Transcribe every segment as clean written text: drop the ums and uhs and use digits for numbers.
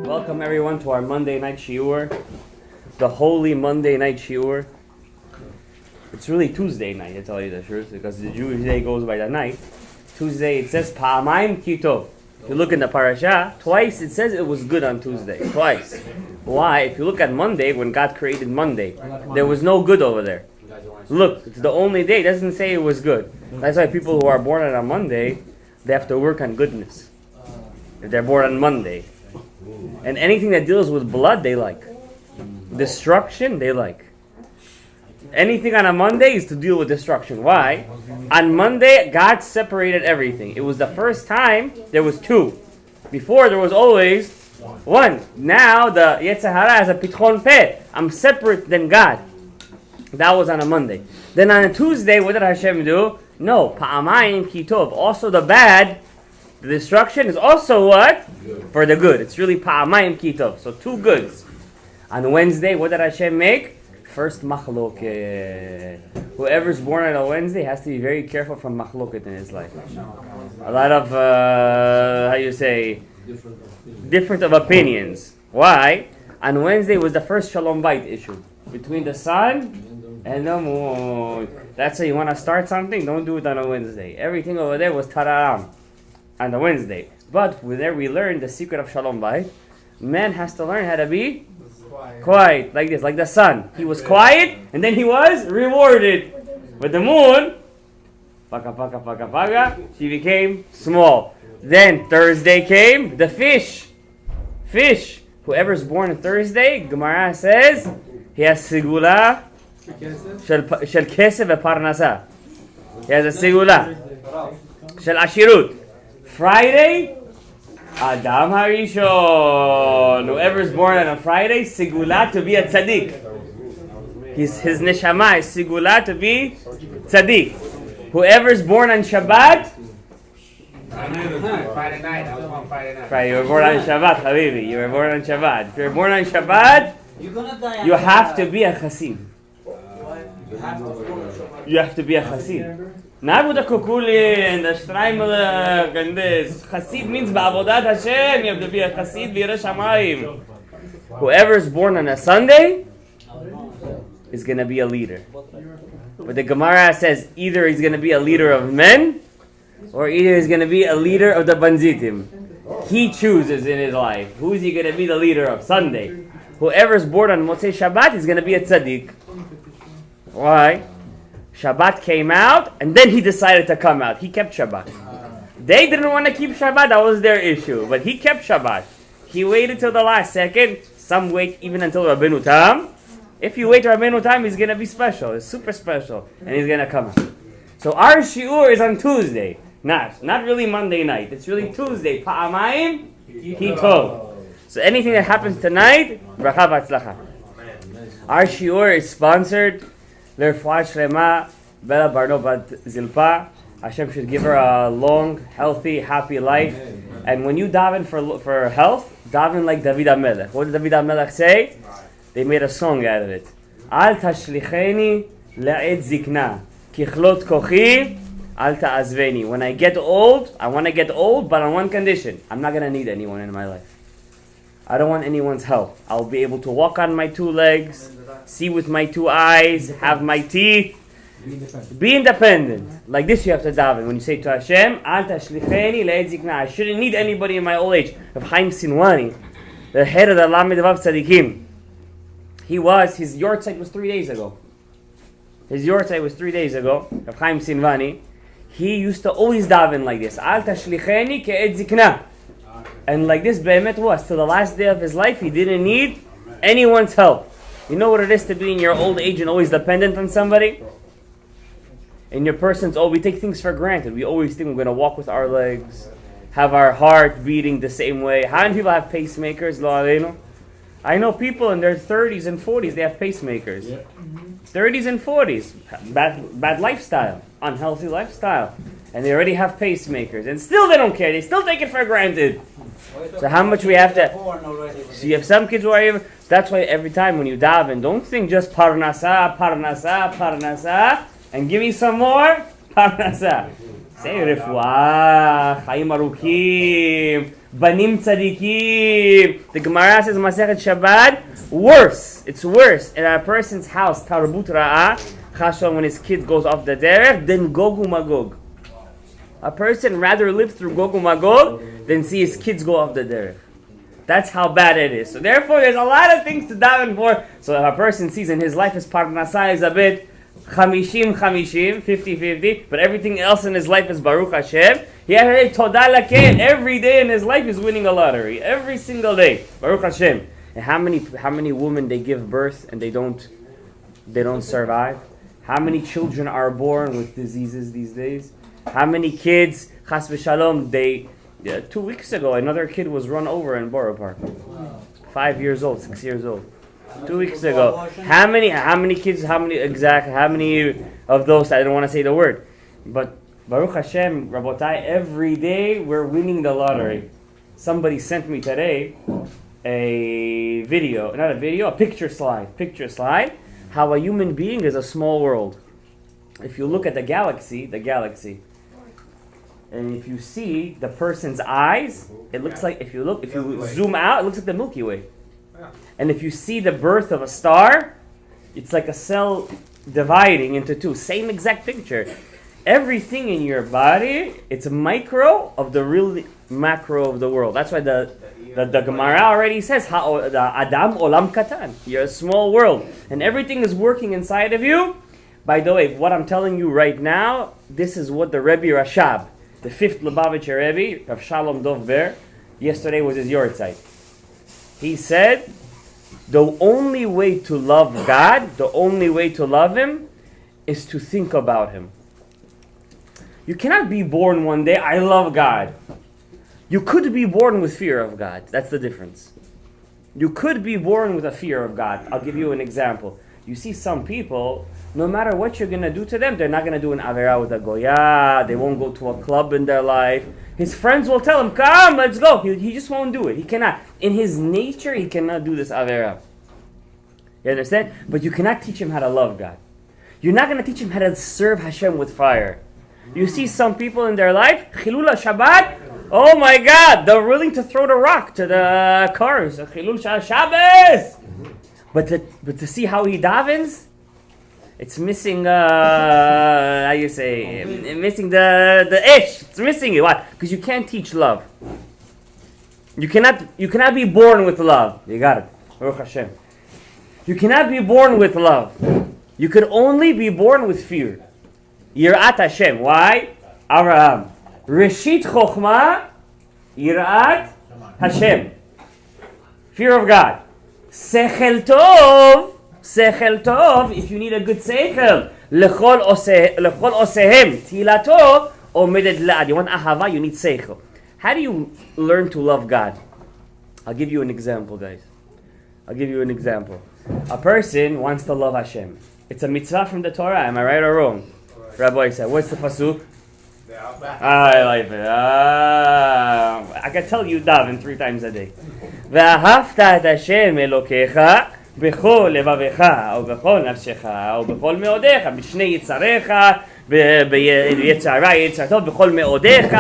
Welcome everyone to our Monday night shiur, the holy Monday night shiur. It's really Tuesday night, to tell you the truth, because the Jewish day goes by the night. Tuesday it says Pa'amayim Kitov. If you look in the parasha, twice it says it was good on Tuesday. Twice. Why? If you look at Monday, when God created Monday, there was no good over there. Look, it's the only day. It doesn't say it was good. That's why people who are born on a Monday, they have to work on goodness. If they're born on Monday. And anything that deals with blood, they like. Destruction, they like. Anything on a Monday is to deal with destruction. Why? On Monday, God separated everything. It was the first time there was two. Before, there was always one. Now, the Yetzer Hara has a pitchon peh. I'm separate than God. That was on a Monday. Then on a Tuesday, what did Hashem do? No, Pa'amayim Kitov. Also the bad, the destruction is also what? Good. For the good. It's really Pa'amayim Kitov. So two goods. On Wednesday, what did Hashem make? First machloket. Whoever's born on a Wednesday has to be very careful from machloket in his life. A lot of, different of opinions. Why? On Wednesday was the first Shalom Bait issue. Between the sun and the moon. That's how you want to start something, don't do it on a Wednesday. Everything over there was tararam on the Wednesday. But there we learned the secret of Shalom Bait. Man has to learn how to be quiet, like this, like the sun. He was quiet, and then he was rewarded. With the moon, she became small. Then Thursday came, the fish. Whoever's born on Thursday, Gemara says, he has sigula shel kesef ve'parnasa. He has a sigula shel ashirut. Friday, Adam Harishon. Whoever's born on a Friday, sigula to be a tzaddik. His neshama is sigula to be tzaddik. Whoever's born on Shabbat, Friday night. I was on Friday night. You were born on Shabbat, Habibi. You were born on Shabbat. If you're born on Shabbat, you have to be a chassid. You have to be a chassid. Not with the kukuli and the shtreimelech and this. Chassid means ba'avodat Hashem. You have to be a chassid b'yireh shamayim. Whoever's born on a Sunday is going to be a leader. But the Gemara says either he's going to be a leader of men or either he's going to be a leader of the banzitim. He chooses in his life. Who is he going to be the leader of? Sunday. Whoever's born on Motzei Shabbat is going to be a tzaddik. Why? Shabbat came out, and then he decided to come out. He kept Shabbat. They didn't want to keep Shabbat. That was their issue. But he kept Shabbat. He waited till the last second. Some wait even until Rabbeinu Tam. If you wait till Rabbeinu Tam, he's going to be special. He's super special. And he's going to come out. So our shiur is on Tuesday. Not really Monday night. It's really Tuesday. Pa'amayim Kitov. So anything that happens tonight, bracha v'atzlacha. Our shiur is sponsored. L'refuat shlema Bella Barno Bat Zilpa. Hashem should give her a long, healthy, happy life. And when you daven for health, daven like David HaMelech. What did David HaMelech say? They made a song out of it. Al tashlicheni le'ed zikna kichlot kochi al ta'azveni. When I get old, I want to get old, but on one condition. I'm not going to need anyone in my life. I don't want anyone's help. I'll be able to walk on my two legs, see with my two eyes, have my teeth. Be independent. Like this you have to daven. When you say to Hashem, Al tashlicheni le'ed zikna. I shouldn't need anybody in my old age. Rav Chaim Sinwani, the head of the Lamed Vav Tzadikim, his yortzeit was 3 days ago. His yortzeit was 3 days ago. Rav Chaim Sinwani, he used to always daven like this. Al tashlicheni ke'ed zikna. And like this, be'emet was, till the last day of his life, he didn't need anyone's help. You know what it is to be in your old age and always dependent on somebody? In your persons, we take things for granted. We always think we're going to walk with our legs, have our heart beating the same way. How many people have pacemakers? Lo aleinu? I know people in their 30s and 40s, they have pacemakers. Yeah. 30s and 40s, bad lifestyle, unhealthy lifestyle. And they already have pacemakers. And still they don't care. They still take it for granted. So how much we have to... So you have some kids who are even... So that's why every time when you daven, don't think just parnasa, and give me some more parnasa. Say refuah, chaim arukim, banim tzadikim. The Gemara says Masechet Shabbat, worse. It's worse in a person's house, tarbut ra'ah, chashon, when his kid goes off the derech, than Gog uMagog. A person rather live through Gog uMagog than see his kids go off the derech. That's how bad it is. So therefore, there's a lot of things to daven for. So if a person sees in his life his parnasah is a bit 50-50, but everything else in his life is Baruch Hashem. He has a todah laken. Every day in his life is winning a lottery. Every single day, Baruch Hashem. And how many women they give birth and they don't survive? How many children are born with diseases these days? How many kids, chas v'shalom, 2 weeks ago, another kid was run over in Borough Park. 5 years old, 6 years old. 2 weeks ago. How many kids, how many of those, I don't want to say the word. But Baruch Hashem, Rabotai, every day we're winning the lottery. Somebody sent me today a picture slide, how a human being is a small world. If you look at the galaxy, and if you see the person's eyes, it looks like, if you zoom out, it looks like the Milky Way. And if you see the birth of a star, it's like a cell dividing into two. Same exact picture. Everything in your body, it's a micro of the real macro of the world. That's why the Gemara already says, Adam olam katan. You're a small world. And everything is working inside of you. By the way, what I'm telling you right now, this is what the Rebbe Rashab, the 5th Lubavitcher Rebbe, Rav Shalom Gadaev, yesterday was his yortzeit. He said, the only way to love God, the only way to love Him, is to think about Him. You cannot be born one day, I love God. You could be born with fear of God. That's the difference. You could be born with a fear of God. I'll give you an example. You see some people, no matter what you're going to do to them, they're not going to do an avera with a goya. They won't go to a club in their life. His friends will tell him, come, let's go. He just won't do it. He cannot. In his nature, he cannot do this avera. You understand? But you cannot teach him how to love God. You're not going to teach him how to serve Hashem with fire. You see some people in their life, Chilul Shabbat, oh my God, they're willing to throw the rock to the cars. Chilul Shabbos. But to see how he davens, it's missing, missing the ish. It's missing it. Why? Because you can't teach love. You cannot be born with love. You got it. Baruch Hashem. You cannot be born with love. You could only be born with fear. Yirat Hashem. Why? Abraham. Reshit Chochma, Yirat Hashem. Fear of God. Sechel Tov, if you need a good sechel. Lechol osehem, tilato, omedet la'ad. You want ahava, you need sechel. How do you learn to love God? I'll give you an example, guys. A person wants to love Hashem. It's a mitzvah from the Torah, am I right or wrong? Rabbi said, what's the pasuk? I like it. I can tell you daven 3 times a day. ואהבת את השם אלוקיך בכל לבבך ובכל נפשך ובכל מאודיך בשני יצריך ביצר רע יצר טוב בכל מאודיך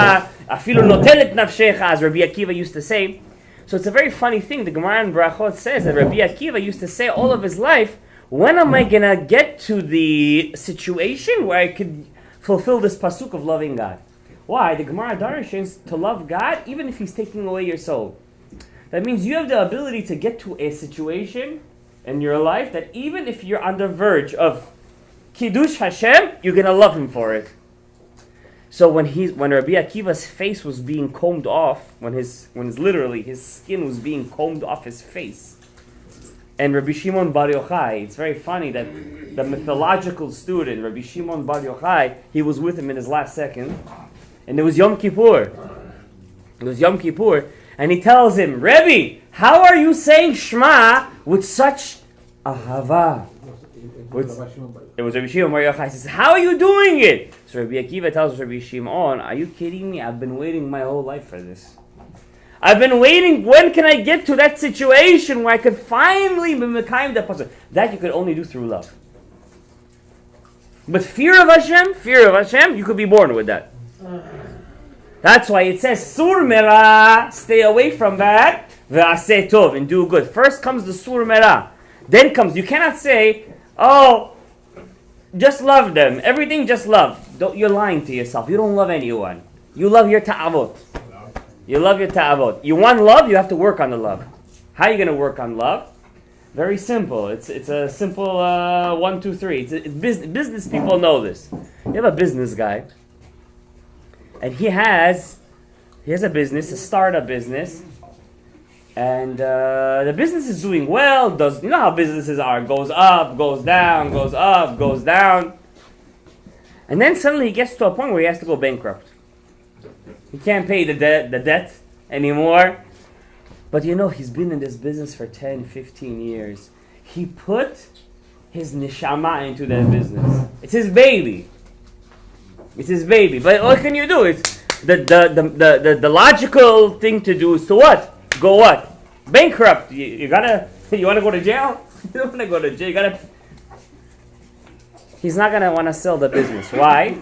אפילו נוטל את נפשך, as Rabbi Akiva used to say. So it's a very funny thing. The Gemara in Brachot says that Rabbi Akiva used to say all of his life, when am I going to get to the situation where I could fulfill this pasuk of loving God? Why? The Gemara darshan to love God even if He's taking away your soul. That means you have the ability to get to a situation in your life that even if you're on the verge of Kiddush Hashem, you're going to love Him for it. So when Rabbi Akiva's face was being combed off, when literally his skin was being combed off his face, and Rabbi Shimon Bar Yochai, it's very funny that the mythological student, Rabbi Shimon Bar Yochai, he was with him in his last second, and it was Yom Kippur. And he tells him, Rebbe, how are you saying Shema with such ahava? It was Rabbi Shimon Bar Yochai. He says, how are you doing it? So Rabbi Akiva tells Rabbi Shimon, are you kidding me? I've been waiting my whole life for this. I've been waiting, when can I get to that situation where I could finally be mekayim that pasuk? That you could only do through love. But fear of Hashem, you could be born with that. That's why it says sur mera, stay away from that, ve'aseh tov, and do good. First comes the sur mera. Then comes, you cannot say, oh, just love them. Everything just love. You're lying to yourself. You don't love anyone. You love your ta'avot. You love your ta'avot. You want love, you have to work on the love. How are you going to work on love? Very simple. It's a simple 1, 2, 3. It's business people know this. You have a business guy, and he has a business, a startup business, and the business is doing well. You know how businesses are? Goes up, goes down, goes up, goes down, and then suddenly he gets to a point where he has to go bankrupt. He can't pay the debt anymore. But you know, he's been in this business for 10, 15 years. He put his neshama into that business. It's his baby. It's his baby. But what can you do? It's the logical thing to do is to what? Go what? Bankrupt. You want to go to jail? You don't want to go to jail. He's not going to want to sell the business. Why?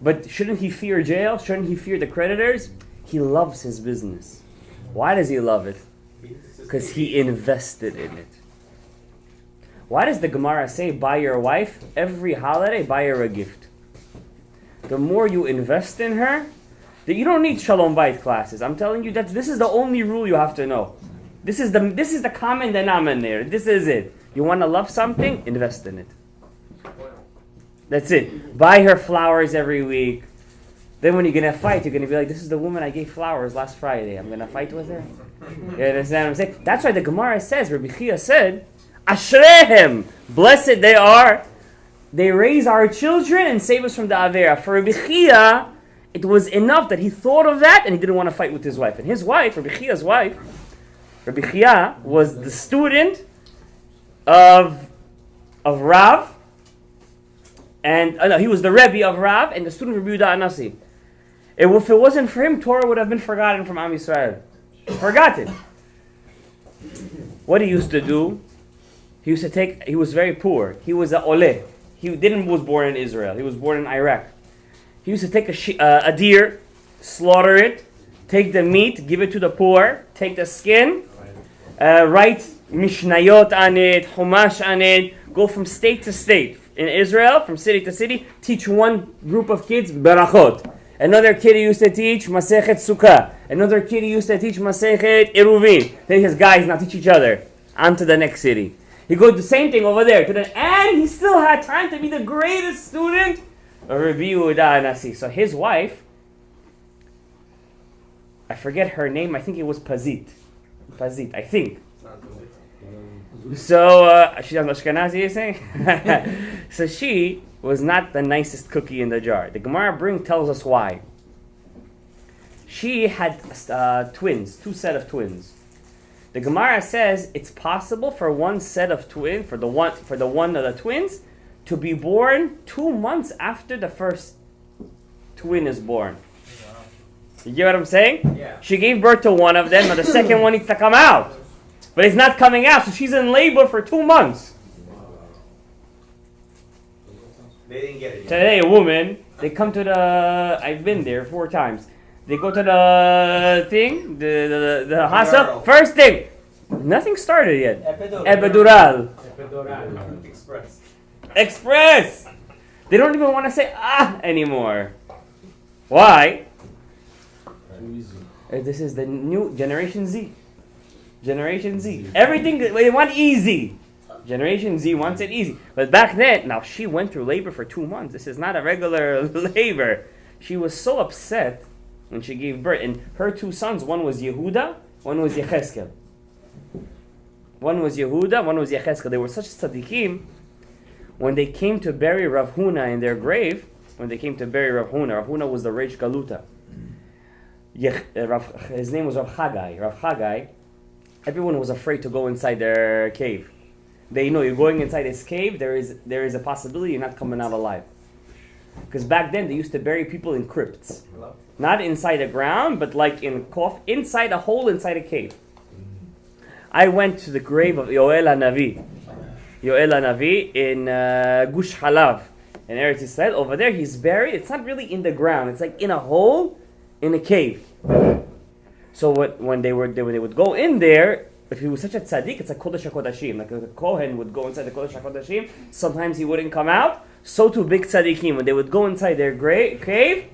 But shouldn't he fear jail? Shouldn't he fear the creditors? He loves his business. Why does he love it? Because he invested in it. Why does the Gemara say, buy your wife, every holiday, buy her a gift? The more you invest in her, that you don't need Shalom Bayit classes. I'm telling you that this is the only rule you have to know. This is the common denominator. This is it. You want to love something? Invest in it. That's it. Buy her flowers every week. Then when you're going to fight, you're going to be like, this is the woman I gave flowers last Friday. I'm going to fight with her? You understand what I'm saying? That's why the Gemara says, Rabbi Chia said, Ashrehem, blessed they are. They raise our children and save us from the Avera. For Rabbi Chia, it was enough that he thought of that and he didn't want to fight with his wife. And his wife, Rabbi Chia's wife, Rabbi Chia was the student of Rav. And he was the Rebbe of Rav and the student of Rabbi Yehuda Anasi. If it wasn't for him, Torah would have been forgotten from Am Yisrael. Forgotten. What he used to do, he was very poor. He was a ole. He was born in Israel. He was born in Iraq. He used to take a deer, slaughter it, take the meat, give it to the poor, take the skin, write Mishnayot on it, Chumash on it, go from state to state. In Israel, from city to city, teach one group of kids Berachot. Another kid used to teach Masechet Sukkah. Another kid used to teach Masechet Eruvin. Then his guys now teach each other. On to the next city. He goes the same thing over there. And he still had time to be the greatest student of Rabbi Yehuda Anasi. So his wife, I forget her name, I think it was Pazit, I think. So, she's on Ashkenazi, you're saying? So she was not the nicest cookie in the jar. The Gemara tells us why. She had twins, 2 sets of twins. The Gemara says it's possible for one set of twins, for the one of the twins, to be born 2 months after the first twin is born. You get what I'm saying? Yeah. She gave birth to one of them, but the second one needs to come out. But it's not coming out, so she's in labor for 2 months. They didn't get it yet. Today, a woman, they come to I've been there 4 times. They go to the thing, the hospital. First thing, nothing started yet. Epidural. Express. They don't even want to say anymore. Why? This is the new Generation Z. Generation Z. Everything, they want easy. Generation Z wants it easy. But back then, now she went through labor for 2 months. This is not a regular labor. She was so upset when she gave birth. And her 2 sons, one was Yehuda, one was Yecheskel. One was Yehuda, one was Yecheskel. They were such tzaddikim. When they came to bury Rav Huna in their grave, Rav Huna was the Reish Galuta. His name was Rav Chagai. Everyone was afraid to go inside their cave. They know you're going inside this cave, there is a possibility you're not coming out alive. Because back then they used to bury people in crypts. Not inside the ground, but like inside a hole inside a cave. I went to the grave of Yoel HaNavi in Gush Halav in Eretz Yisrael. Over there, he's buried. It's not really in the ground. It's like in a hole, in a cave. So when they would go in there, if he was such a tzaddik, it's like Kodesh HaKodashim. Like a Kohen would go inside the Kodesh HaKodashim. Sometimes he wouldn't come out. So too big tzaddikim, when they would go inside their cave,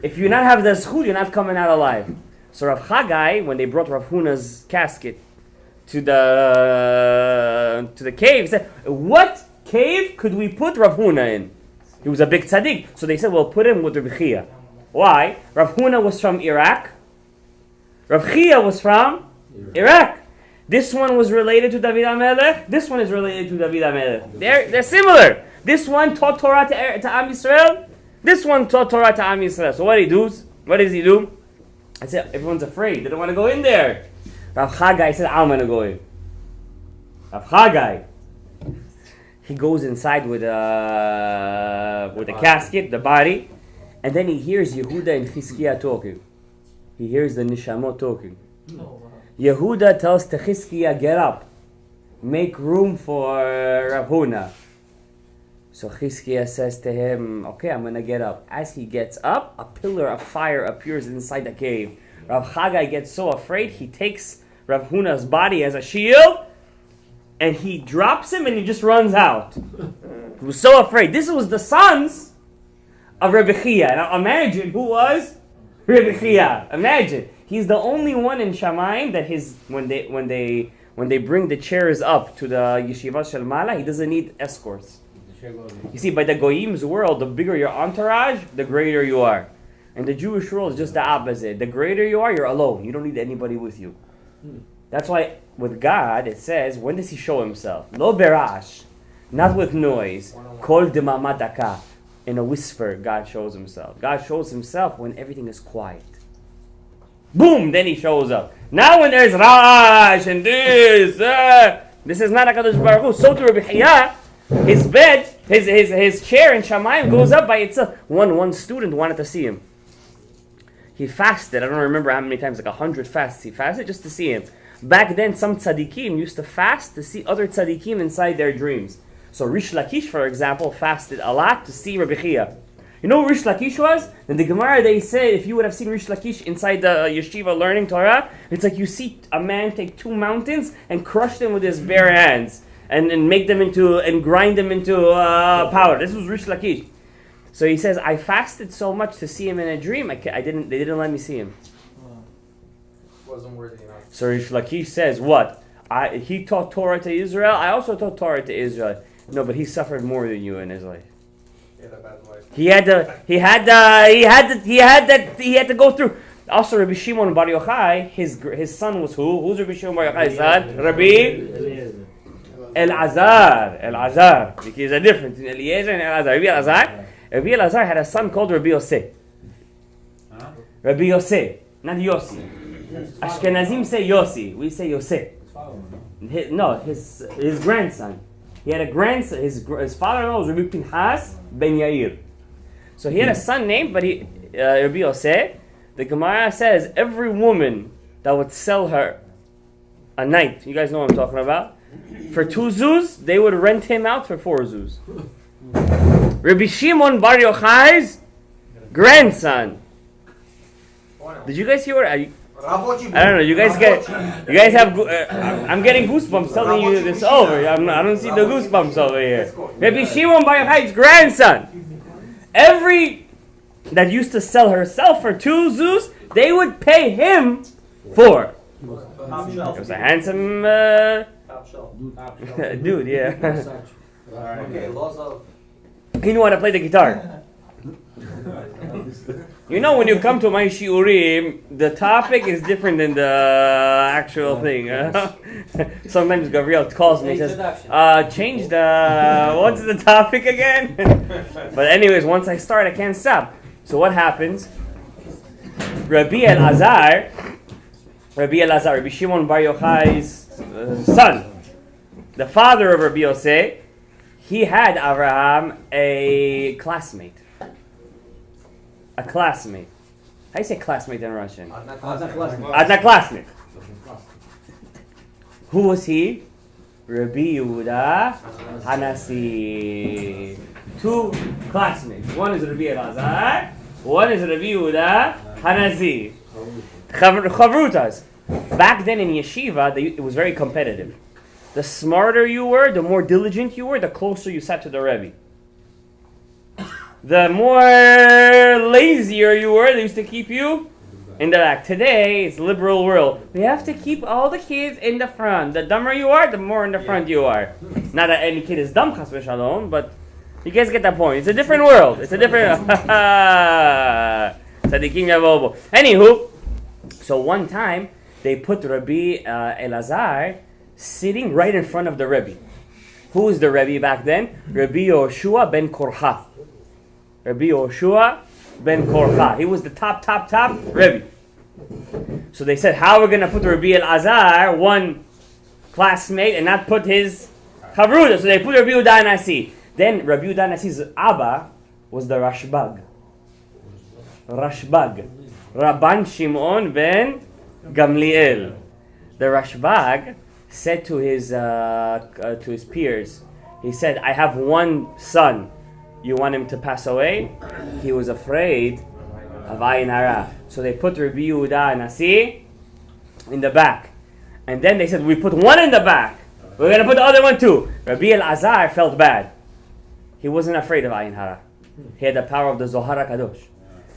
if you not have the zchut, you're not coming out alive. So Rav Chagai, when they brought Rav Huna's casket to the cave, he said, what cave could we put Rav Huna in? He was a big tzaddik. So they said, well, put him with Rav Chia. Why? Rav Huna was from Iraq. Rav Chia was from Iraq. This one was related to David HaMelech. This one is related to David HaMelech. They're similar. This one taught Torah to Am Yisrael. This one taught Torah to Am Yisrael. So what does he do? I said, everyone's afraid. They don't want to go in there. Rav Chagai said, I'm going to go in. Rav Chagai. He goes inside with the casket, the body, and then he hears Yehuda and Chizkiah talking. He hears the Nishamot talking. Yehuda tells to Chizkiah, get up. Make room for Rav Huna. So Chizkiah says to him, okay, I'm going to get up. As he gets up, a pillar of fire appears inside the cave. Rav Chagai gets so afraid, he takes Rav Huna's body as a shield, and he drops him and he just runs out. He was so afraid. This was the sons of Rebbe Chia. Now imagine who was Rebbe Chia. Imagine. He's the only one in Shamayim that when they bring the chairs up to the Yeshiva Shel Mala, he doesn't need escorts. You see, by the Goyim's world, the bigger your entourage, the greater you are. And the Jewish world is just the opposite. The greater you are, you're alone. You don't need anybody with you. That's why with God, it says, when does he show himself? Lo berash, not with noise. Kol demamataka. In a whisper, God shows himself. God shows himself when everything is quiet. Boom! Then he shows up. Now when there's rash and this is not HaKadosh Baruch Hu. So to Rebbe Chia, his bed, his chair in Shamayim goes up by itself. One student wanted to see him. He fasted. I don't remember how many times, like 100 fasts he fasted just to see him. Back then, some tzaddikim used to fast to see other tzaddikim inside their dreams. So Rish Lakish, for example, fasted a lot to see Rebbe Chia. You know who Rish Lakish was? In the Gemara, they say if you would have seen Rish Lakish inside the yeshiva learning Torah, it's like you see a man take 2 mountains and crush them with his bare hands and make them into and grind them into powder. This was Rish Lakish. So he says, I fasted so much to see him in a dream. They didn't let me see him. Wasn't worthy enough. So Rish Lakish says, what? He taught Torah to Israel. I also taught Torah to Israel. No, but he suffered more than you in his life. He had a bad life. He had to go through. Also, Rabbi Shimon Bar Yochai, his son was who? Who's Rabbi Shimon Bar Yochai's son? Rabbi Elazar. Because there's a difference between Eliezer and Elazar. Rabbi Elazar had a son called Rabbi Yosef. Rabbi Yosef, not Yossi. Ashkenazim say Yossi. We say Yosef. His grandson. He had a grandson. His father-in-law was Rabbi Pinchas ben Yair. So he had a son named, but Rabbi Yosef. The Gemara says every woman that would sell her a night, you guys know what I'm talking about, for 2 zuz, they would rent him out for 4 zuz. Rabbi Shimon Bar Yochai's grandson. Did you guys hear what I don't know. You guys have. I'm getting goosebumps telling you this over. I don't see the goosebumps over here. Rabbi Shimon Bar Yochai's grandson. Every that used to sell herself for 2 zuz, they would pay him 4. It was a handsome dude, yeah. Okay, laws of. He knew how to play the guitar. You know, when you come to my shiurim, the topic is different than the actual thing. Sometimes Gabriel calls me and says, change the, what's the topic again? But anyways, once I start, I can't stop. So what happens? Rabbi Elazar, Rabbi Shimon Bar Yochai's son, the father of Rabbi Yosef, he had Abraham a classmate. A classmate. How do you say classmate in Russian? Adna classmate. Who was he? Rabbi Yehuda Hanasi. two classmates. One is Rabbi Elazar, one is Rabbi Yehuda Hanazi. Chavrutas. Back then in yeshiva, it was very competitive. The smarter you were, the more diligent you were, the closer you sat to the Rebbe. The more lazier you were, they used to keep you in the back. Today, it's liberal world. We have to keep all the kids in the front. The dumber you are, the more in the front you are. Not that any kid is dumb, Chas v'Shalom, but you guys get that point. It's a different world. It's a different... Tzadikim yavobo. Anywho, so one time, they put Rabbi Elazar sitting right in front of the Rebbe. Who was the Rebbe back then? Rabbi Yoshua ben Korcha. Rabbi Yoshua ben Korcha. He was the top Rebbe. So they said, how are we going to put Rabbi Elazar, one classmate, and not put his Chavruta? So they put Rabbi Yehuda Nasi. Then Rabbi Yehuda Nasi's Abba was the Rashbag. Rabban Shimon ben Gamliel. The Rashbag said to his peers, he said, I have one son. You want him to pass away? He was afraid of Ayin Hara. So they put Rabbi Yehuda Nasi in the back. And then they said, we put one in the back. We're going to put the other one too. Rabbi Elazar felt bad. He wasn't afraid of Ayin Hara. He had the power of the Zohar HaKadosh.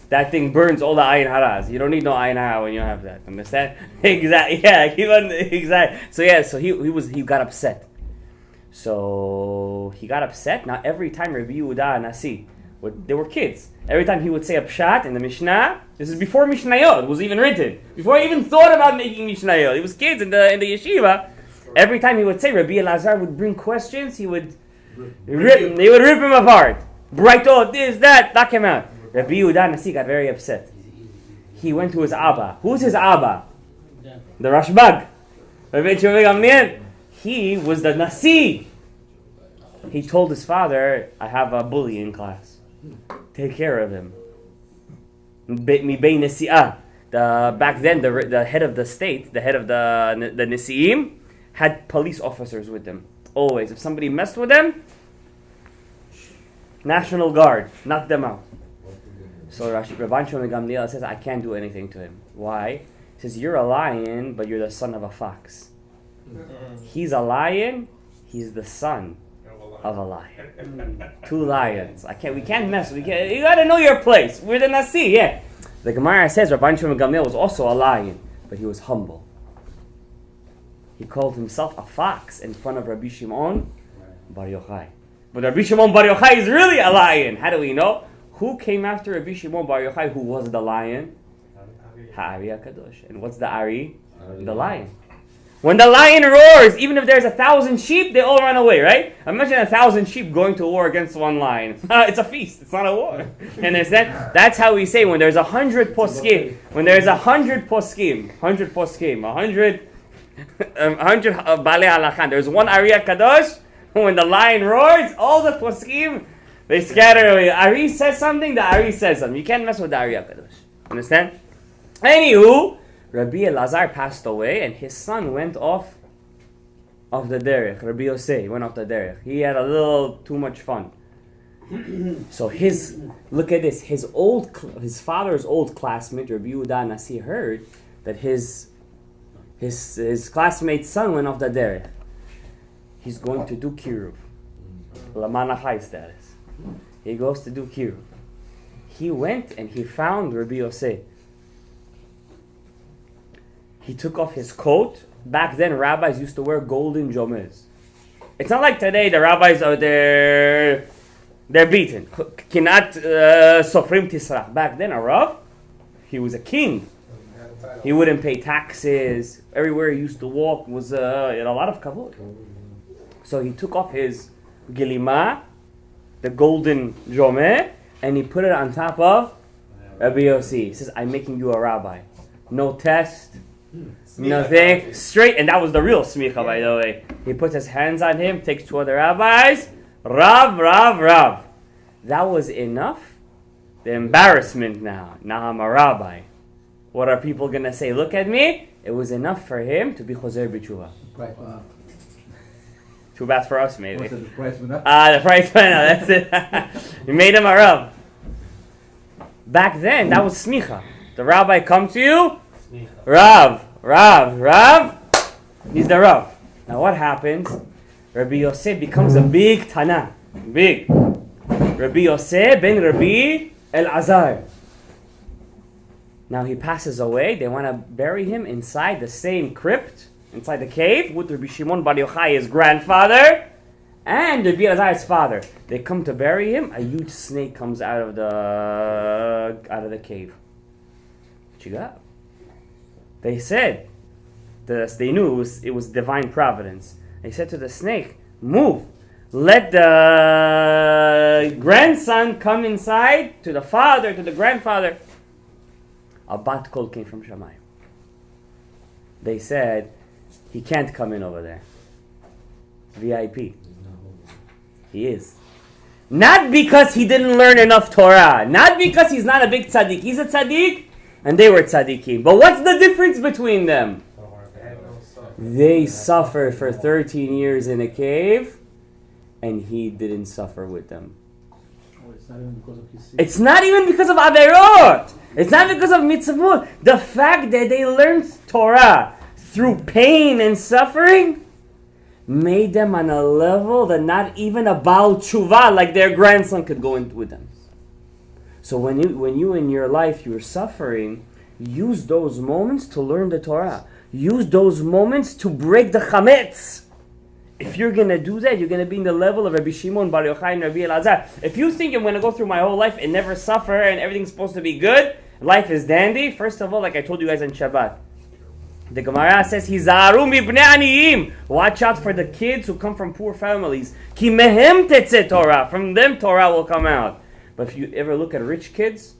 That thing burns all the Ayin Haras. You don't need no Ayin Hara when you have that. Understand? Exactly. Yeah. Exactly. So he got upset. So he got upset. Now every time Rabbi Yehuda Nasi, they were kids. Every time he would say a pshat in the Mishnah, this is before Mishnayot was even written. Before he even thought about making Mishnayot. He was kids in the yeshiva. Every time he would say, Rabbi Elazar would bring questions, he would rip him apart. Bright out, this, that, knock him out. Rabbi Yehuda Nasi got very upset. He went to his Abba. Who's his Abba? The Rashbag. He was the Nasi. He told his father, I have a bully in class. Take care of him. Back then, the head of the state, the head of the Nisi'im, had police officers with them. Always. If somebody messed with them, National Guard, knock them out. So Rabban Shimon Gamliel says, I can't do anything to him. Why? He says, you're a lion, but you're the son of a fox. He's a lion, he's the son of a lion. Two lions. We can't mess with you. You gotta know your place. We're the Nasi, yeah. The Gemara says Rabban Shimon Gamliel was also a lion, but he was humble. He called himself a fox in front of Rabbi Shimon Bar Yochai. But Rabbi Shimon Bar Yochai is really a lion. How do we know? Who came after Rabbi Shimon Bar Yochai? Who was the lion? Ha'ari HaKadosh. And what's the Ari? The lion. When the lion roars, even if there's 1,000 sheep, they all run away, right? Imagine 1,000 sheep going to war against one lion. It's a feast. It's not a war. Understand? That's how we say when there's 100 poskim. When there's 100 poskim. 100 poskim. 100 Balei Halakha. There's one Ari HaKadosh. When the lion roars, all the poskim, they scatter away. Ari says something, the Ari says something. You can't mess with the Ari HaKadosh. Understand? Anywho, Rabbi Elazar passed away and his son went off the derech. Rabbi Yosei went off the derech. He had a little too much fun. So look at this, his father's old classmate, Rabbi Yehuda Nasi, heard that his classmate's son went off the derech. He's going to do kiruv. Lamanachai status. He goes to do kiruv. He went and he found Rabbi Yosei. He took off his coat. Back then, rabbis used to wear golden jomez. It's not like today. The rabbis are they're beaten. Kinat sofrim tisrach. Back then, a rav, he was a king. He wouldn't pay taxes. Everywhere he used to walk was he had a lot of kavod. So he took off his gilima, the golden jomeh, and he put it on top of Rabbi Yossi. He says, "I'm making you a rabbi. No test." Nothing, straight, and that was the real smicha, by the way. He puts his hands on him, takes two other rabbis, Rav. That was enough. The embarrassment now I'm a rabbi. What are people gonna say? Look at me. It was enough for him to be choser b'tshuva. Right. Wow. Too bad for us, maybe. The price went up. The price went up, that's it. You made him a Rav. Back then, that was smicha. The rabbi come to you, Rav. He's the Rav. Now what happens? Rabbi Yosef becomes a big Tana. Big. Rabbi Yosef ben Rabbi El-Azar. Now he passes away. They want to bury him inside the same crypt, inside the cave, with Rabbi Shimon Bar Yochai, his grandfather, and Rabbi El-Azar's father. They come to bury him. A huge snake comes out of the cave. What you got? They said, they knew it was divine providence. They said to the snake, move. Let the grandson come inside to the father, to the grandfather. A bat kol came from Shamayim. They said, he can't come in over there. VIP. He is. Not because he didn't learn enough Torah. Not because he's not a big tzaddik. He's a tzaddik, and they were tzaddikim. But what's the difference between them? They suffered for 13 years in a cave, and he didn't suffer with them. It's not even because of Averot. It's not because of mitzvot. The fact that they learned Torah through pain and suffering made them on a level that not even a Baal Tshuva like their grandson could go in with them. So when you in your life you're suffering, use those moments to learn the Torah. Use those moments to break the chametz. If you're going to do that, you're going to be in the level of Rabbi Shimon Bar Yochai and Rabbi El-Azar. If you think I'm going to go through my whole life and never suffer and everything's supposed to be good, life is dandy, first of all, like I told you guys on Shabbat, the Gemara says, Hizaru mibnei aniyim. Watch out for the kids who come from poor families. Ki mehem tetzeh Torah. From them Torah will come out. But if you ever look at rich kids,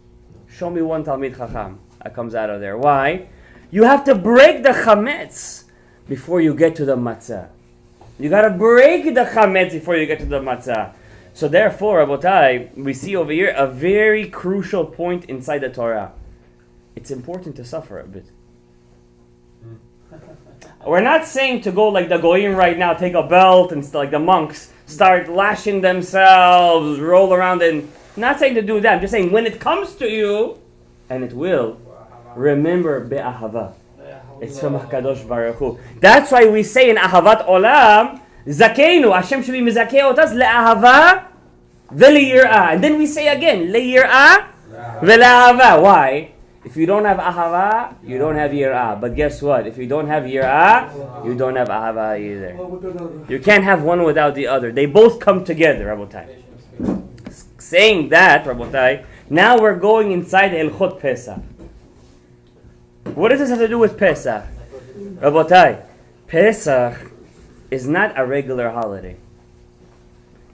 show me one Talmid Chacham that comes out of there. Why? You have to break the chametz before you get to the matzah. You got to break the chametz before you get to the matzah. So therefore, Rabotai, we see over here a very crucial point inside the Torah. It's important to suffer a bit. We're not saying to go like the Goyim right now, take a belt and like the monks, start lashing themselves, roll around and... I'm not saying to do that. I'm just saying when it comes to you, and it will, remember be'ahava. It's from HaKadosh Baruch Hu. That's why we say in Ahavat Olam, Zakeinu, Hashem should be mizakeh otas le'ahava ve'li'yir'ah. And then we say again, le'yir'ah ve'le'ahava. Why? If you don't have ahava, you don't have yir'ah. But guess what? If you don't have yir'ah, you don't have ahava either. You can't have one without the other. They both come together, Rabotai. Saying that, Rabotai, now we're going inside Elchot Pesach. What does this have to do with Pesach? Rabotai, Pesach is not a regular holiday.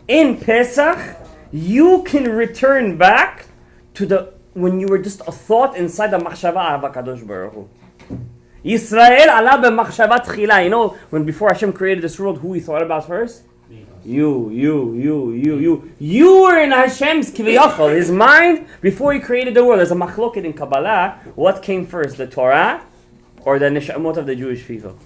In Pesach, you can return back to when you were just a thought inside the machshava of HaKadosh Baruch Hu. Yisrael ala b'machshava tchila. You know, when before Hashem created this world, who he thought about first? You. You were in Hashem's kiviyachol, his mind, before he created the world. There's a machloket in Kabbalah. What came first, the Torah or the neshamot of the Jewish people?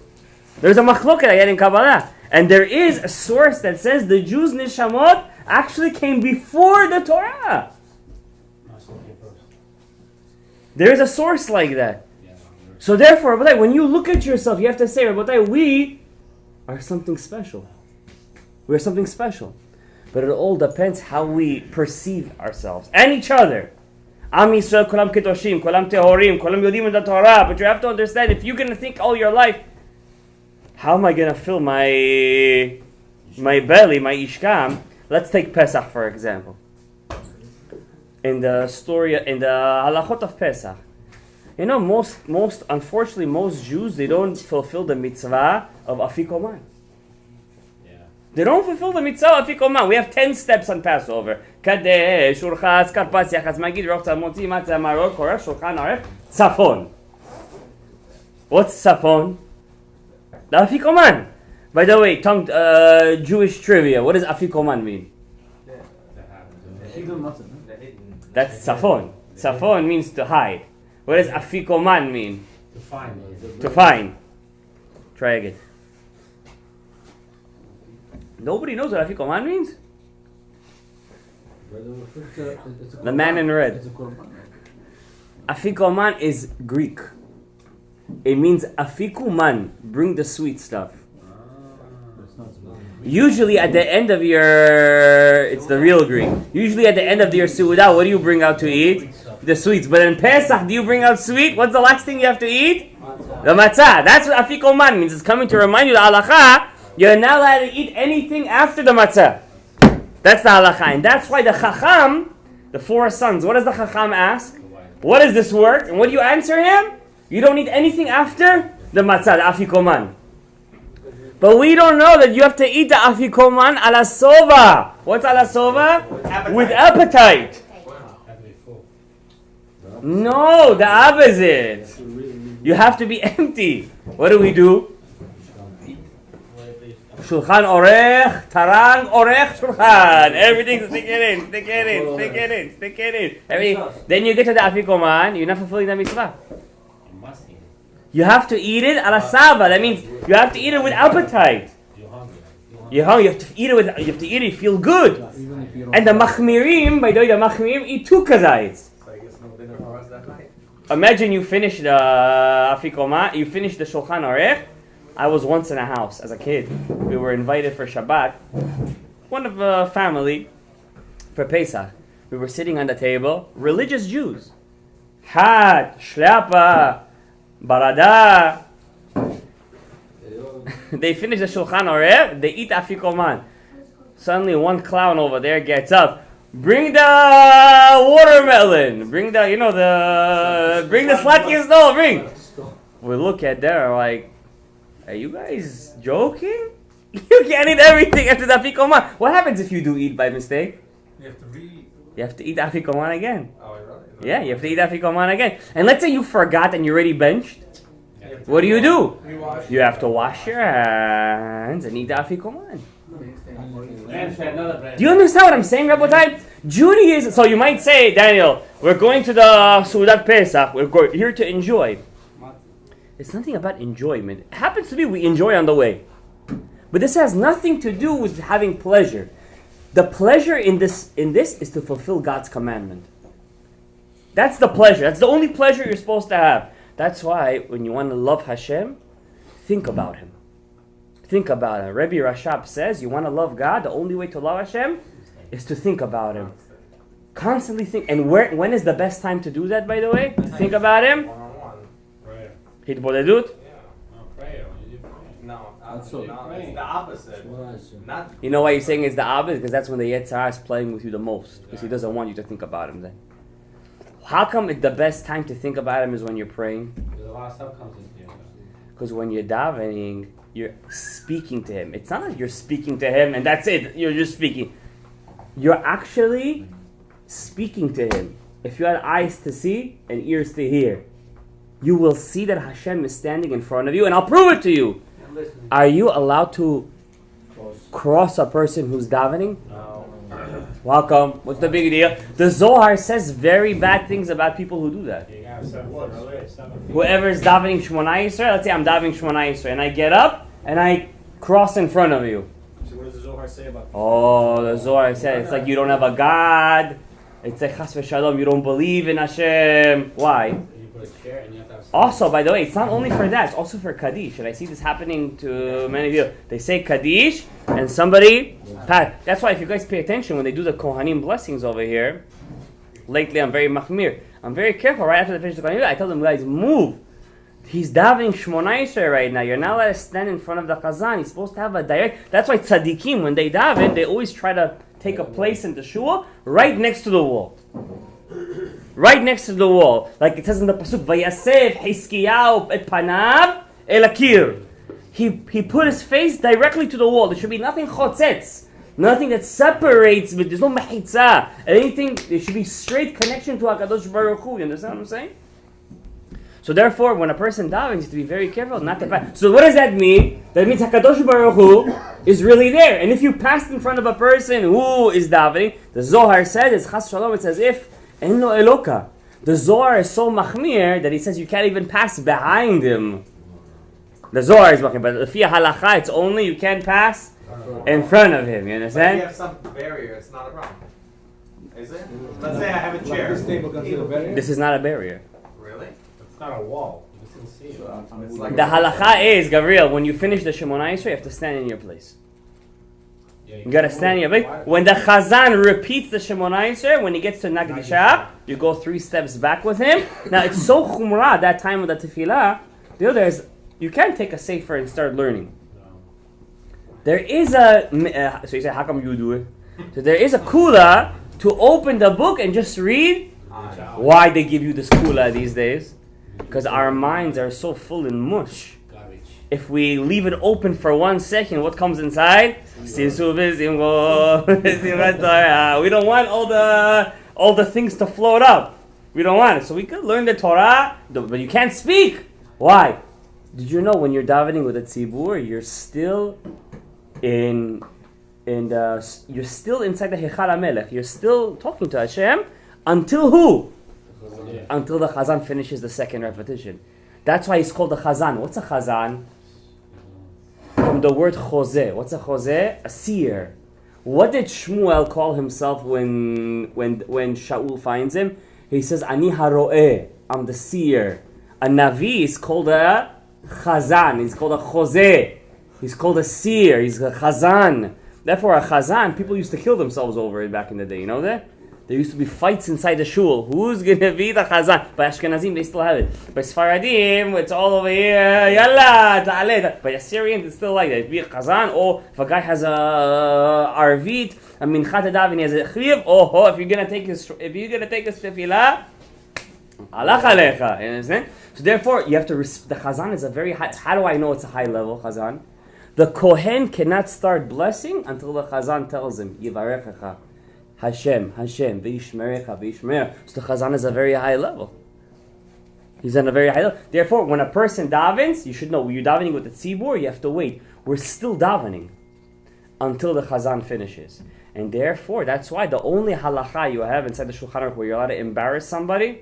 There's a machloket again in Kabbalah. And there is a source that says the Jews' neshamot actually came before the Torah. There is a source like that. So therefore, Rabbatai, when you look at yourself, you have to say, Rabbatai, we are something special. We're something special. But it all depends how we perceive ourselves and each other. Am Yisrael kolam kedoshim, kolam tehorim, kolam yodim in the Torah. But you have to understand, if you're going to think all your life, how am I going to fill my belly, my ishkam? Let's take Pesach for example. In the story, in the halachot of Pesach, you know, unfortunately, most Jews, they don't fulfill the mitzvah of afikoman. They don't fulfill the mitzvah of afikoman. We have 10 steps on Passover. Kadesh, Urchas, Karpas, Yachas, Magid, Rochza, Moti, Matzah, Maror, Korah, Shulchan Aruch, Tzafon. What's Tzafon? The afikoman. By the way, Jewish trivia. What does afikoman mean? That's Tzafon. Tzafon means to hide. What does afikoman mean? To find. To find. Try again. Nobody knows what afikoman means? The man in red. Afikoman is Greek. It means afikuman, bring the sweet stuff. Usually at the end of your, it's the real Greek. Usually at the end of your Su'udah, what do you bring out to eat? The sweets. But in Pesach, do you bring out sweet? What's the last thing you have to eat? The matzah. That's what afikoman means. It's coming to remind you the halacha. You're not allowed to eat anything after the matzah. That's the halacha. And that's why the chacham, the four sons, what does the chacham ask? What is this work? And what do you answer him? You don't eat anything after the matzah, the afikoman. But we don't know that you have to eat the afikoman ala sova. What's ala sova? With appetite. No, the opposite. You have to be empty. What do we do? Shulchan orech, tarang orech shulchan. Everything stick it in, stick it in, stick it in, stick it in. Then you get to the afikoman, you're not fulfilling the mitzvah. You have to eat it ala saba. That means you have to eat it with appetite. You're hungry. You have to eat it with. You have to eat it. Feel good. And the machmirim, by the way, the machmirim eat 2 kazayits. Imagine you finish the afikoman. You finish the shulchan orech. I was once in a house as a kid. We were invited for Shabbat. One of a family for Pesach. We were sitting on the table. Religious Jews. Hat, shlepa, barada. They finish the Shulchan Orech, they eat afikoman. Suddenly one clown over there gets up. Bring the watermelon. Bring the, bring the slatki stove. Bring. We look at them like, are you guys joking? You can't eat everything after the afikoman. What happens if you do eat by mistake? You have to read. You have to eat afikoman again. Oh, really? Yeah, you have to eat afikoman again. And let's say you forgot and you're already benched. What do? You have to wash your hands and eat the afikoman. Do you understand what I'm saying, Rabotai? Judaism. So you might say, Daniel, we're going to the Sudat Pesach. We're here to enjoy. It's nothing about enjoyment. It happens to be we enjoy on the way. But this has nothing to do with having pleasure. The pleasure in this is to fulfill God's commandment. That's the pleasure. That's the only pleasure you're supposed to have. That's why when you want to love Hashem, think about Him. Think about Him. Rabbi Rashab says, you want to love God, the only way to love Hashem is to think about Him. Constantly think. And when is the best time to do that, by the way? To think about Him? Hitbodedut? No, it's the opposite. You know why you're saying it's the opposite? Because that's when the Yetzirah is playing with you the most. Because he doesn't want you to think about him then. How come the best time to think about him is when you're praying? Because when you're davening, you're speaking to him. It's not like you're speaking to him and that's it. You're just speaking. You're actually speaking to him. If you had eyes to see and ears to hear, you will see that Hashem is standing in front of you, and I'll prove it to you. Are you allowed to cross a person who's davening? No. Welcome. What's the big deal? The Zohar says very bad things about people who do that. Whoever is davening Shmoneh Yisrael, let's say I'm davening Shmoneh Yisrael, and I get up and I cross in front of you. So what does the Zohar say about that? Oh, the Zohar says it's like you don't have a God. It's like Chas v'Shalom, you don't believe in Hashem. Why? Also, by the way, it's not only for that, it's also for Kaddish. And I see this happening to many of you. They say Kaddish, and somebody... That's why if you guys pay attention, when they do the Kohanim blessings over here, lately I'm very machmir. I'm very careful right after they finish the Kohanim. I tell them, guys, move. He's davening Shmoneh Yisrael right now. You're not allowed to stand in front of the Chazan. He's supposed to have a direct... That's why tzaddikim, when they daven, they always try to take a place in the shul right next to the wall. Right next to the wall. Like it says in the Pasuk, Vayasef Hiskiyahu et panav el akir. He put his face directly to the wall. There should be nothing chotzetz. Nothing that separates, but there's no mechitza. Anything, there should be straight connection to HaKadosh Baruch Hu. You understand what I'm saying? So therefore, when a person davens, you have to be very careful not to pass. So what does that mean? That means HaKadosh Baruch Hu is really there. And if you pass in front of a person who is davening, the Zohar says, it's Chas Shalom, it's as if En lo eloka. The Zohar is so machmir that he says you can't even pass behind him. The Zohar is machmir, but the Fiyah halacha, it's only you can't pass in front of him. You But if understand? you have some barrier, it's not a problem. Is it? Let's say I have a chair. This table considered a barrier? This is not a barrier. Really? It's not a wall. You can see it. It's like The halakha is, Gabriel, when you finish the Shemona Esrei, you have to stand in your place. Yeah, You gotta stand in your place. When the Chazan repeats the Shemona Esrei, when he gets to Nagdisha, you go 3 steps back with him. Now it's so chumrah that time of the tefillah. The other is, you can't take a sefer and start learning. There is a, so you say, how come you do it? So there is a kula to open the book and just read. Why they give you this kula these days? Because our minds are so full in mush. If we leave it open for 1 second, what comes inside? We don't want all the things to float up. We don't want it. So we could learn the Torah, but you can't speak. Why? Did you know when you're davening with a tzibur, you're still you're still inside the Hechal HaMelech. You're still talking to Hashem until who? Until the Chazan finishes the second repetition. That's why he's called the Chazan. What's a Chazan? From the word Chozeh. What's a Chozeh? A seer. What did Shmuel call himself when Shaul finds him? He says, Ani haro'eh. I'm the seer. A Navi is called a Chazan. He's called a Chozeh. He's called a seer. He's a Chazan. Therefore, a Chazan, people used to kill themselves over it back in the day. You know that? There used to be fights inside the shul. Who's going to be the Chazan? By Ashkenazim, they still have it. By Sfaradim, it's all over here. Yalla, ta'ale. By Assyrians, it's still like that. It'd be a Chazan, or if a guy has a Arvit, a Minchat Davin, he has a Chriv, if you're going to take his tefillah, alach alecha. You understand? So therefore, you have to, the Chazan is a very high, how do I know it's a high level Chazan? The Kohen cannot start blessing until the Chazan tells him, Yivarechecha. Hashem, V'yishmerecha, V'yishmer. So the Chazan is a very high level. He's on a very high level. Therefore, when a person davens, you should know, when you're davening with the tzibur, you have to wait. We're still davening until the Chazan finishes. And therefore, that's why the only halacha you have inside the Shulchan Aruch where you're allowed to embarrass somebody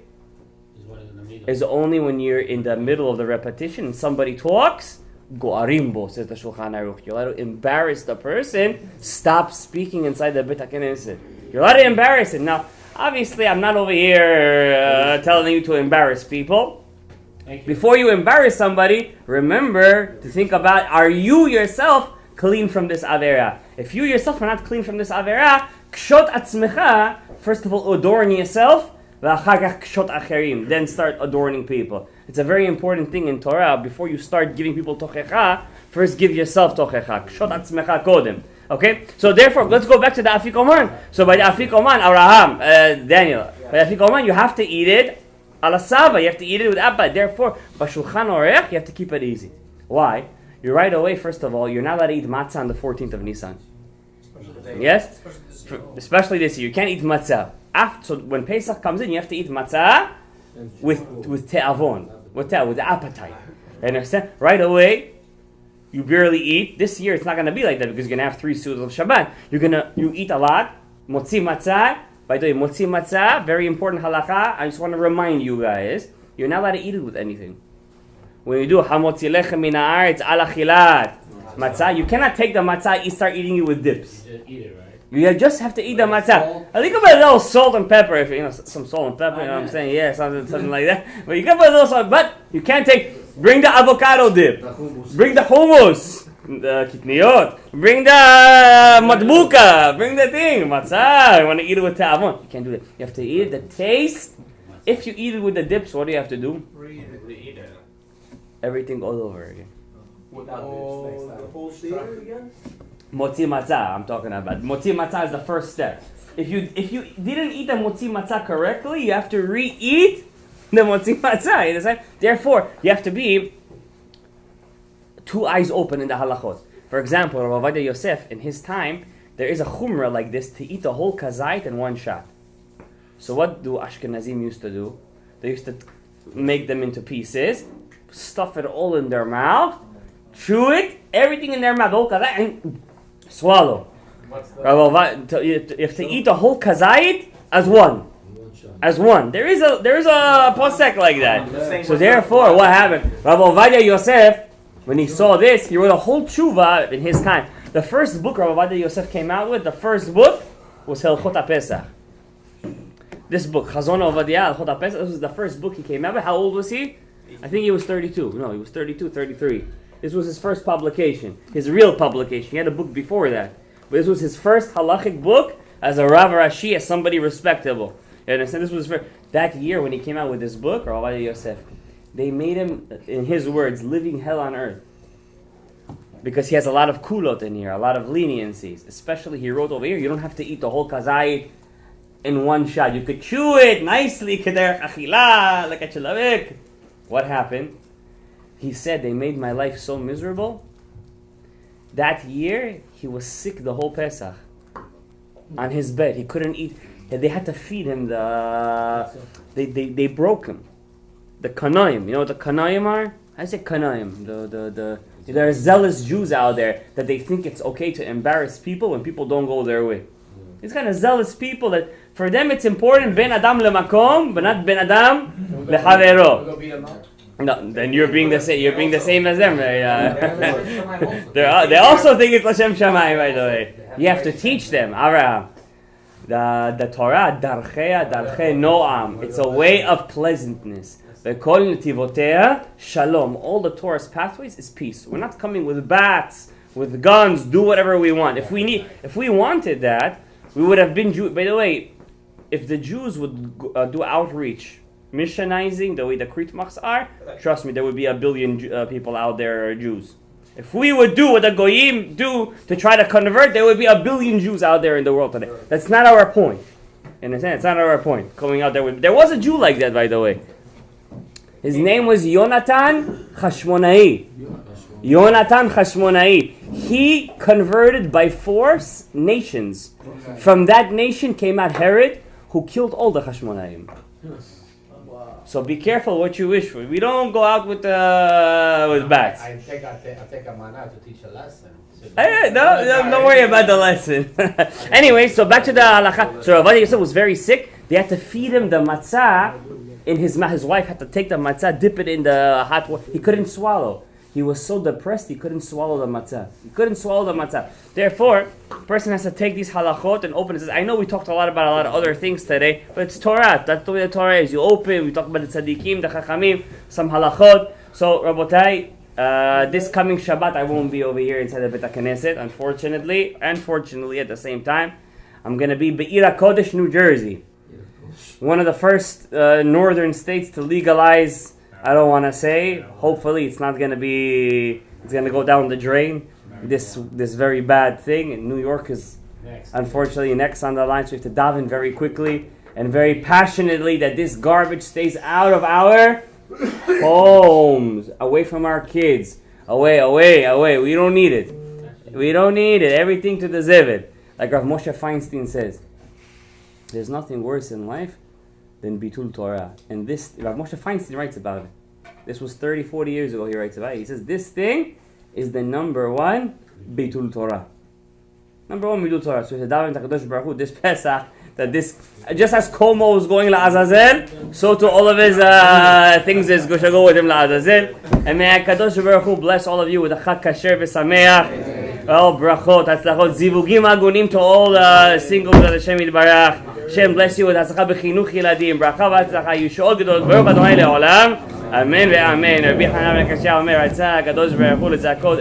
is only when you're in the middle of the repetition and somebody talks. Go'arimbo, says the Shulchan Aruch. You're allowed to embarrass the person. Stop speaking inside the Beit HaKnesset. You're allowed to embarrass it. Now, obviously, I'm not over here telling you to embarrass people. Before you embarrass somebody, remember to think about, are you yourself clean from this avera? If you yourself are not clean from this avera, kshot atzmecha, first of all, adorn yourself, then start adorning people. It's a very important thing in Torah. Before you start giving people tochecha, first give yourself tochecha. Kshot atzmecha kodem. Okay? So therefore, let's go back to the afikoman. So by the afikoman, Abraham, Daniel, by the afikoman, you have to eat it ala sava. You have to eat it with abba. Therefore, by shulchan orech, you have to keep it easy. Why? You right away, first of all, you're not allowed to eat matzah on the 14th of Nisan. Yes? Especially this year. You can't eat matzah. So when Pesach comes in, you have to eat matzah with te'avon, with appetite. You understand? Right away, you barely eat. This year, it's not going to be like that because you're going to have 3 sudas of Shabbat. You eat a lot. Motzi matzah. By the way, motzi matzah, very important halakha. I just want to remind you guys, you're not allowed to eat it with anything. When you do hamotzi lechem min haaretz al achilat matzah, you cannot take the matzah and start eating it with dips. You just eat it, right? You just have to eat the matzah. I think about a little salt and pepper, if you know some salt and pepper. You know what I'm saying? Yeah, something like that. But you can put a little salt. But you can't bring the avocado dip. Bring the hummus, the kitniot. Bring the matbuka. Bring the thing matzah. You want to eat it with ta'avon? You can't do that. You have to eat it the taste. If you eat it with the dips, what do you have to do? Read it. Everything all over again. Without dips next time. The whole season again? Motzi matzah, I'm talking about. Motzi matzah is the first step. If you didn't eat the motzi matzah correctly, you have to re-eat the motzi matzah. You understand? Therefore, you have to be 2 eyes open in the halachot. For example, Rav Ovadia Yosef, in his time, there is a chumrah like this to eat the whole kazait in 1 shot. So what do Ashkenazim used to do? They used to make them into pieces, stuff it all in their mouth, chew it, everything in their mouth, whole kazait, and swallow. You have to eat the whole kazait as one. As one. There is a posek like that. So therefore, what happened? Rav Ovadia Yosef, when he saw this, he wrote a whole tshuva in his time. The first book Rav Ovadia Yosef came out with, the first book was Hilchot HaPesach. This book, Chazon Ovadia, Hilchot HaPesach, this was the first book he came out with. How old was he? I think he was 32. No, he was 32, 33. This was his first publication, his real publication. He had a book before that. But this was his first halachic book as a Rav Rashi, as somebody respectable. You understand? This was that year when he came out with this book, Rav Ovadia Yosef. They made him, in his words, living hell on earth. Because he has a lot of kulot in here, a lot of leniencies. Especially, he wrote over here, you don't have to eat the whole kazayit in one shot. You could chew it nicely, keder achila, like a chilavik. What happened? He said, they made my life so miserable. That year, he was sick the whole Pesach. On his bed, he couldn't eat. They had to feed him they broke him. The kanayim, you know what the kanayim are? I say kanayim. There are zealous Jews out there that they think it's okay to embarrass people when people don't go their way. These kind of zealous people that for them it's important ben adam lemakom, but not ben adam lechavero. No, then you're being the same. You're being the same as them, right? They also think it's Lashem Shamayim, by the way. You have to teach them, Avraham. The Torah, darchei noam. It's a way of pleasantness. V'kol netivotea shalom. All the Torah's pathways is peace. We're not coming with bats, with guns, do whatever we want. If we wanted that, we would have been Jew. By the way, if the Jews would do outreach, missionizing the way the Kritmachs are, trust me, there would be 1 billion people out there Jews. If we would do what the Goyim do to try to convert, there would be 1 billion Jews out there in the world today. That's not our point. In a sense, it's not our point. Coming out there there was a Jew like that, by the way. His name was Yonatan Chashmonai. Yonatan Chashmonai. He converted by force nations. From that nation came out Herod, who killed all the Chashmonaim. So be careful what you wish for. We don't go out with bats. I take a mana to teach a lesson. Don't worry about the lesson. Anyway, so back to the halacha. So Rav Ovadia Yosef was very sick. They had to feed him the matzah in his mouth. His wife had to take the matzah, dip it in the hot water. He couldn't swallow. He was so depressed he couldn't swallow the matzah. Therefore, a person has to take these halachot and open it. I know we talked a lot about a lot of other things today, but it's Torah. That's the way the Torah is. You open, we talk about the tzaddikim, the chachamim, some halachot. So, Rabotai, this coming Shabbat, I won't be over here inside the Bet HaKnesset, unfortunately. Unfortunately, at the same time, I'm going to be Be'ir HaKodesh, New Jersey. One of the first northern states to legalize, I don't want to say, hopefully it's not going to be, it's going to go down the drain, this very bad thing. And New York is unfortunately next on the line, so we have to daven very quickly and very passionately that this garbage stays out of our homes, away from our kids, away. We don't need it. Everything to the zivit. Like Rav Moshe Feinstein says, there's nothing worse in life than Bitul Torah. And this, Rav Moshe Feinstein writes about it. This was 30, 40 years ago he writes about it. He says, this thing is the number one Bitul Torah. Number one Bitul Torah. So he said, Daven Takadosh Baruch Hu, this Pesach, that this, just as Como is going La Azazel, so to all of his things is going to go with him La Azazel. And may HaKadosh Baruch Hu bless all of you with a Chag Kasher V'Sameach. Oh, brachot, hatzlachot, zivugim agunim to all the singles of Hashem Yitbarach. Hashem bless you with hatzlacha b'chinuch yiladim. Bracha v'hatzlacha, yishuot gedol, baruch Adonai le'olam. Amen ve'amen. Rabbi Hanan ben Kashia omer, ratzah, HaKadosh Baruch Hu, לצעקות,